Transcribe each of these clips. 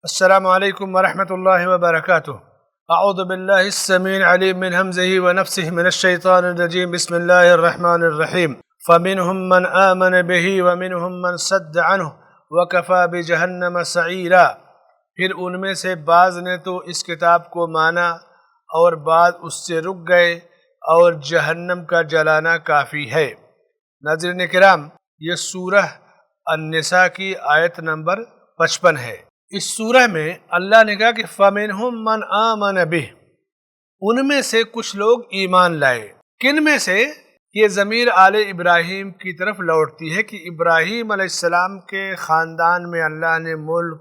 السلام علیکم ورحمۃ اللہ وبرکاتہ۔ اعوذ باللہ السمیع العلیم من ہمزہ ونفسہ من الشیطان الرجیم، بسم اللہ الرحمن الرحیم۔ فمنہم من آمن بہ ومنہم من صد عنہ وکفی بجہنم سعیرا۔ پھر ان میں سے بعض نے تو اس کتاب کو مانا اور بعض اس سے رک گئے، اور جہنم کا جلانا کافی ہے۔ ناظرین کرام، یہ سورہ النساء کی آیت نمبر 55 ہے۔ اس سورہ میں اللہ نے کہا کہ فَمِنْهُمْ مَنْ آمَنَ بِهِ، ان میں سے کچھ لوگ ایمان لائے۔ کن میں سے؟ یہ ضمیر آل ابراہیم کی طرف لوٹتی ہے کہ ابراہیم علیہ السلام کے خاندان میں اللہ نے ملک،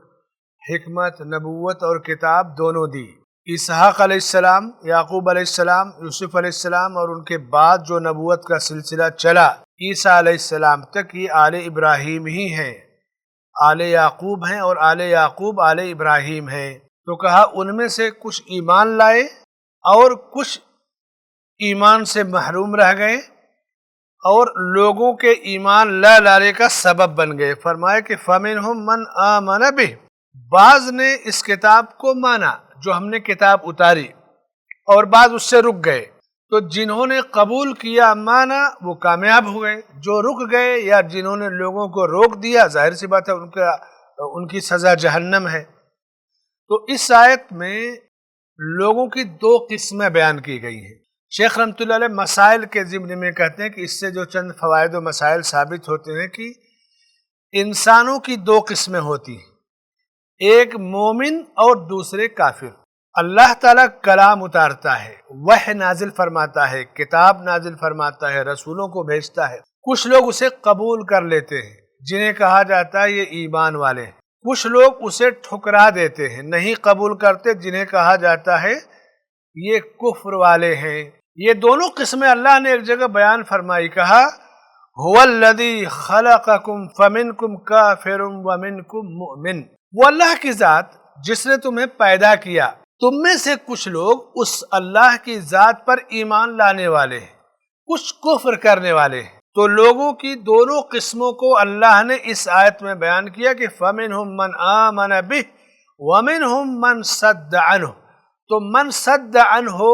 حکمت، نبوت اور کتاب دونوں دی۔ اسحاق علیہ السلام، یعقوب علیہ السلام، یوسف علیہ السلام اور ان کے بعد جو نبوت کا سلسلہ چلا عیسیٰ علیہ السلام تک، یہ آل ابراہیم ہی ہیں، آل یعقوب ہیں، اور آل یعقوب آل ابراہیم ہیں۔ تو کہا ان میں سے کچھ ایمان لائے اور کچھ ایمان سے محروم رہ گئے اور لوگوں کے ایمان لا لانے کا سبب بن گئے۔ فرمایا کہ فَمِنْهُمْ مَنْ آمَنَ بِهِ، بعض نے اس کتاب کو مانا جو ہم نے کتاب اتاری، اور بعض اس سے رک گئے۔ تو جنہوں نے قبول کیا، مانا، وہ کامیاب ہوئے۔ جو رک گئے یا جنہوں نے لوگوں کو روک دیا، ظاہر سی بات ہے ان کی سزا جہنم ہے۔ تو اس آیت میں لوگوں کی دو قسمیں بیان کی گئی ہیں۔ شیخ رحمۃ اللہ علیہ مسائل کے ضمن میں کہتے ہیں کہ اس سے جو چند فوائد و مسائل ثابت ہوتے ہیں کہ انسانوں کی دو قسمیں ہوتی ہیں، ایک مومن اور دوسرے کافر۔ اللہ تعالیٰ کلام اتارتا ہے، وحی نازل فرماتا ہے، کتاب نازل فرماتا ہے، رسولوں کو بھیجتا ہے۔ کچھ لوگ اسے قبول کر لیتے ہیں، جنہیں کہا جاتا ہے یہ ایمان والے ہیں۔ کچھ لوگ اسے ٹھکرا دیتے ہیں، نہیں قبول کرتے، جنہیں کہا جاتا ہے یہ کفر والے ہیں۔ یہ دونوں قسمیں اللہ نے ایک جگہ بیان فرمائی، کہا هو الذی خلقکم فمنکم کافر ومنکم مؤمن۔ وہ اللہ کی ذات جس نے تمہیں پیدا کیا، تم میں سے کچھ لوگ اس اللہ کی ذات پر ایمان لانے والے ہیں، کچھ کفر کرنے والے ہیں۔ تو لوگوں کی دونوں قسموں کو اللہ نے اس آیت میں بیان کیا کہ فَمِنْهُمْ مَنْ آمَنَ بِهِ وَمِنْهُمْ مَنْ صَدَّ عَنْهُ۔ تو من صد عنہ،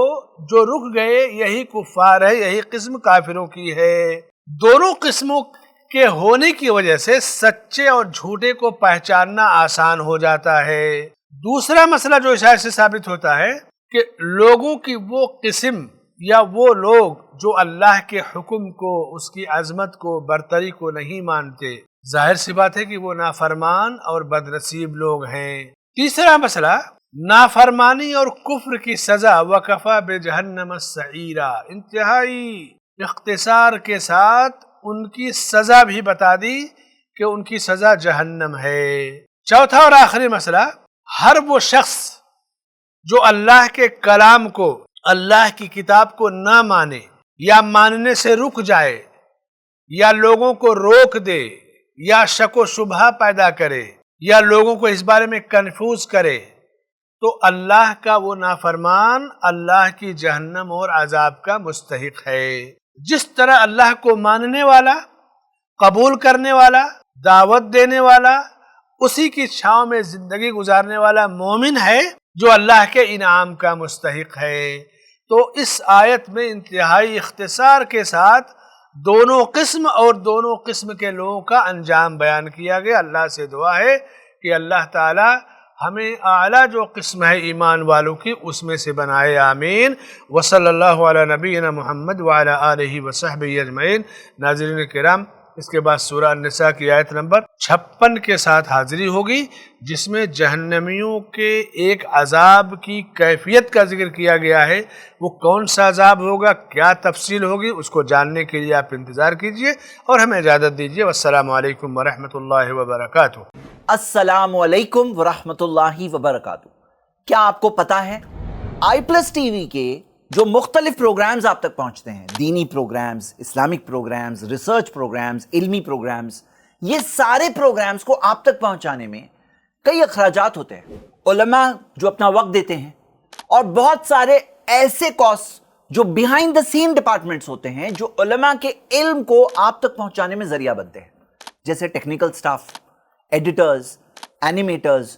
جو رک گئے، یہی کفار ہے، یہی قسم کافروں کی ہے۔ دونوں قسموں کے ہونے کی وجہ سے سچے اور جھوٹے کو پہچاننا آسان ہو جاتا ہے۔ دوسرا مسئلہ جو اس آیت سے ثابت ہوتا ہے کہ لوگوں کی وہ قسم یا وہ لوگ جو اللہ کے حکم کو، اس کی عظمت کو، برتری کو نہیں مانتے، ظاہر سی بات ہے کہ وہ نافرمان اور بدنصیب لوگ ہیں۔ تیسرا مسئلہ، نافرمانی اور کفر کی سزا، وکفی بجہنم سعیرا، انتہائی اختصار کے ساتھ ان کی سزا بھی بتا دی کہ ان کی سزا جہنم ہے۔ چوتھا اور آخری مسئلہ، ہر وہ شخص جو اللہ کے کلام کو، اللہ کی کتاب کو نہ مانے یا ماننے سے رک جائے یا لوگوں کو روک دے یا شک و شبہ پیدا کرے یا لوگوں کو اس بارے میں کنفیوز کرے، تو اللہ کا وہ نافرمان اللہ کی جہنم اور عذاب کا مستحق ہے۔ جس طرح اللہ کو ماننے والا، قبول کرنے والا، دعوت دینے والا، اسی کی چھاؤں میں زندگی گزارنے والا مومن ہے، جو اللہ کے انعام کا مستحق ہے۔ تو اس آیت میں انتہائی اختصار کے ساتھ دونوں قسم اور دونوں قسم کے لوگوں کا انجام بیان کیا گیا۔ اللہ سے دعا ہے کہ اللہ تعالی ہمیں اعلیٰ جو قسم ہے ایمان والوں کی، اس میں سے بنائے، آمین۔ وصلی اللہ علی نبینا محمد وعلی آلہ وصحبہ اجمعین۔ ناظرین کرام، اس کے بعد سورہ النساء کی آیت نمبر 56 کے ساتھ حاضری ہوگی، جس میں جہنمیوں کے ایک عذاب کی کیفیت کا ذکر کیا گیا ہے۔ وہ کون سا عذاب ہوگا، کیا تفصیل ہوگی، اس کو جاننے کے لیے آپ انتظار کیجئے اور ہمیں اجازت دیجئے۔ والسلام علیکم ورحمۃ اللہ وبرکاتہ۔ السلام علیکم ورحمۃ اللہ وبرکاتہ۔ کیا آپ کو پتا ہے آئی پلس ٹی وی کے جو مختلف پروگرامز آپ تک پہنچتے ہیں، دینی programmes, Islamic programmes, research programmes, علمی پروگرامز، یہ سارے پروگرامز کو آپ تک پہنچانے میں کئی اخراجات ہوتے ہیں۔ علماء جو اپنا وقت دیتے ہیں اور بہت سارے ایسے کاسٹ جو بیہائنڈ دا سین ڈپارٹمنٹس ہوتے ہیں جو علماء کے علم کو آپ تک پہنچانے میں ذریعہ بنتے ہیں، جیسے ٹیکنیکل سٹاف، ایڈیٹرز، اینیمیٹرز،